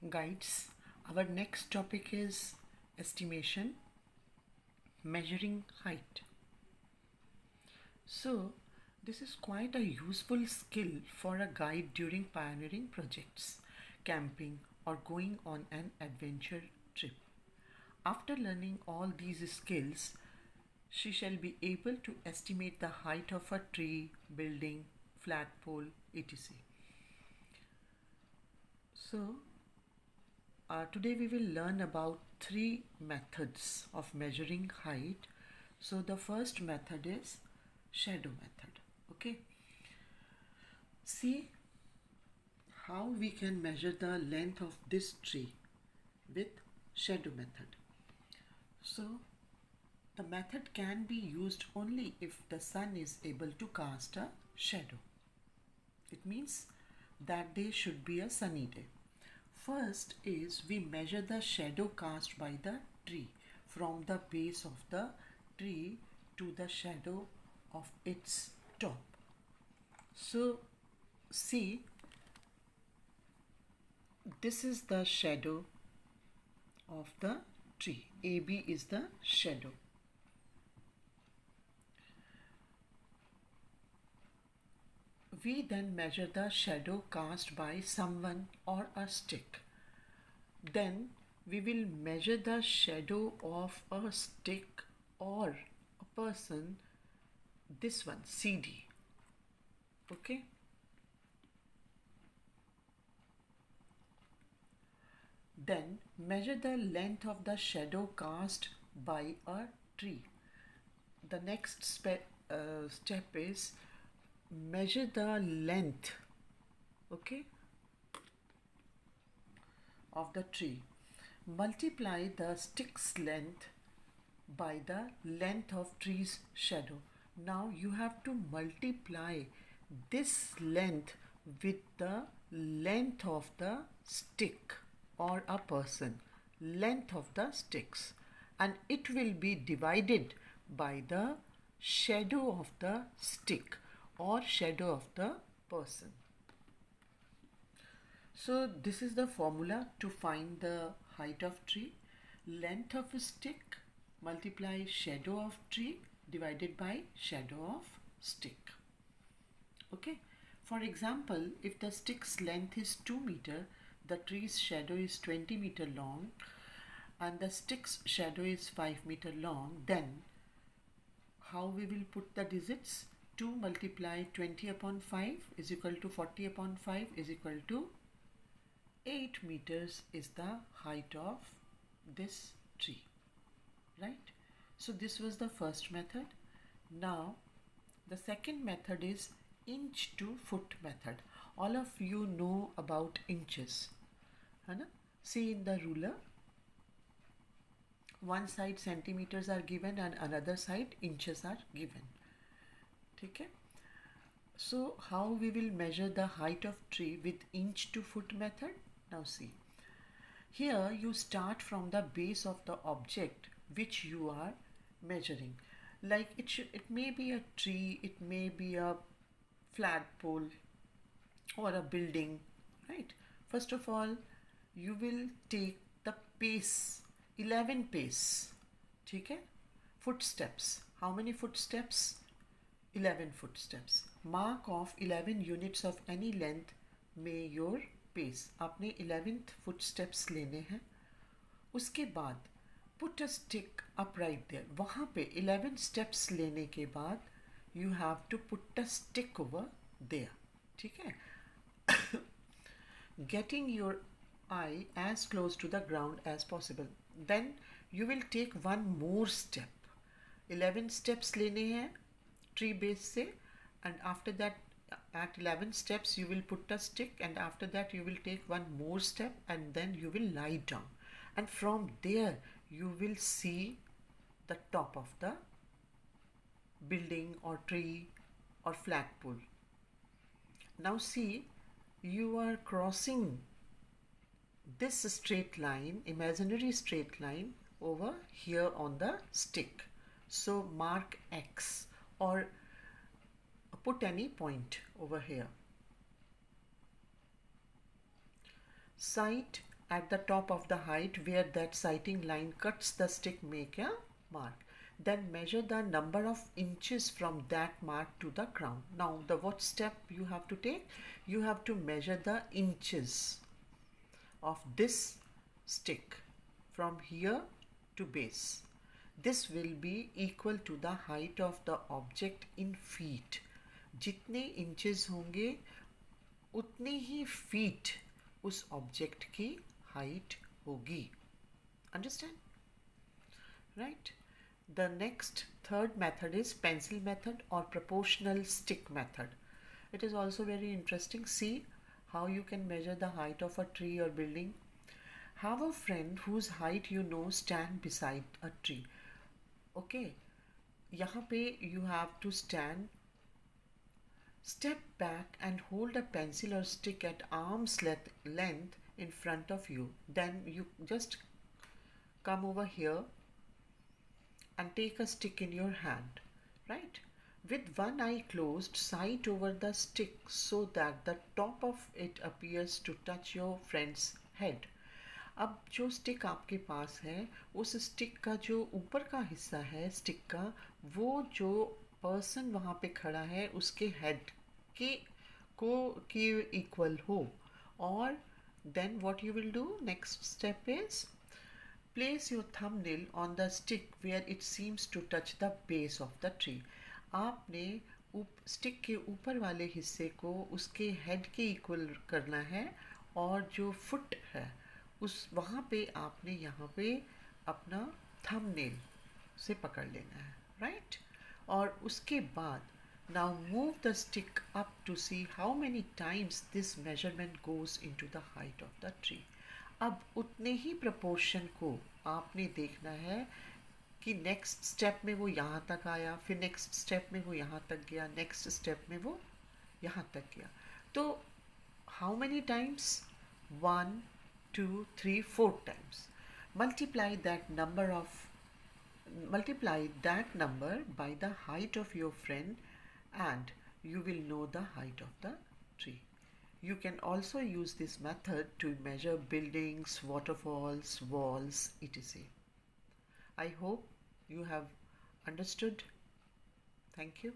Guides, our next topic is estimation, measuring height. So, this is quite a useful skill for a guide during pioneering projects, camping, or going on an adventure trip. After learning all these skills, she shall be able to estimate the height of a tree, building, flagpole, etc. So, today we will learn about three methods of measuring height. So the first method is shadow method. Okay. See how we can measure the length of this tree with shadow method. So the method can be used only if the sun is able to cast a shadow. It means that day should be a sunny day. First is we measure the shadow cast by the tree from the base of the tree to the shadow of its top. So see, this is the shadow of the tree. AB is the shadow. We then measure the shadow cast by someone or a stick. Then we will measure the shadow of a stick or a person, this one, CD. Okay. Then measure the length of the shadow cast by a tree. The next step is measure the length, okay, of the tree. Multiply the stick's length by the length of tree's shadow. Now you have to multiply this length with the length of the stick or a person, length of the sticks, and it will be divided by the shadow of the stick or shadow of the person. So this is the formula to find the height of tree. Length of a stick multiply shadow of tree divided by shadow of stick. Okay. For example, if the stick's length is 2 meter, the tree's shadow is 20 meter long and the stick's shadow is 5 meter long, then how we will put the digits? 2 multiply 20 upon 5 is equal to 40 upon 5 is equal to 8 meters is the height of this tree, right? So this was the first method. Now the second method is inch to foot method. All of you know about inches, है ना? See in the ruler, one side centimeters are given and another side inches are given. Okay. So how we will measure the height of tree with inch to foot method? Now see, here you start from the base of the object which you are measuring. Like it may be a tree, it may be a flagpole or a building, right? First of all, you will take the pace, 11 pace, ठीक है? Footsteps. How many footsteps? 11 footsteps. Mark off 11 units of any length में your pace. आपने 11th footsteps लेने हैं. उसके बाद put a stick upright there. वहाँ पे 11 steps लेने के बाद you have to put a stick over there. ठीक है? Getting your eye as close to the ground as possible. Then you will take one more step. 11 steps लेने हैं tree base से, and after that at 11 steps you will put a stick, and after that you will take one more step and then you will lie down, and from there you will see the top of the building or tree or flagpole. Now see, you are crossing this straight line, imaginary straight line, over here on the stick. So mark X or put any point over here. Sight at the top of the height where that sighting line cuts the stick, make a mark. Then measure the number of inches from that mark to the ground. Now the what step you have to take? You have to measure the inches of this stick from here to base. This will be equal to the height of the object in feet. जितने inches होंगे उतने ही feet उस object की height होगी. Understand? Right? The next third method is pencil method or proportional stick method. It is also very interesting. See how you can measure the height of a tree or building. Have a friend whose height you know stand beside a tree. Okay, यहाँ पे you have to stand, step back and hold a pencil or stick at arm's length in front of you. Then you just come over here and take a stick in your hand, right? With one eye closed, sight over the stick so that the top of it appears to touch your friend's head. अब जो stick आपके पास है उस stick का जो ऊपर का हिस्सा है स्टिक का, वो जो पर्सन वहाँ पे खड़ा है उसके हेड के को की इक्वल हो. और then what you will do, next step is place your thumbnail on the stick where it seems to touch the base of the tree. आपने स्टिक के ऊपर वाले हिस्से को उसके हेड के इक्वल करना है और जो फुट है उस वहाँ पे आपने यहाँ पे अपना थंबनेल से पकड़ लेना है, राइट? और उसके बाद now move the stick up to see how many times this measurement goes into the height of the tree. अब उतने ही प्रपोर्शन को आपने देखना है कि नेक्स्ट स्टेप में वो यहाँ तक आया, फिर नेक्स्ट स्टेप में वो यहाँ तक गया, नेक्स्ट स्टेप में वो यहाँ तक गया. तो how many times? 1 2 3 4 times. Multiply that number by the height of your friend and you will know the height of the tree. You can also use this method to measure buildings, waterfalls, walls, etc. I hope you have understood. Thank you.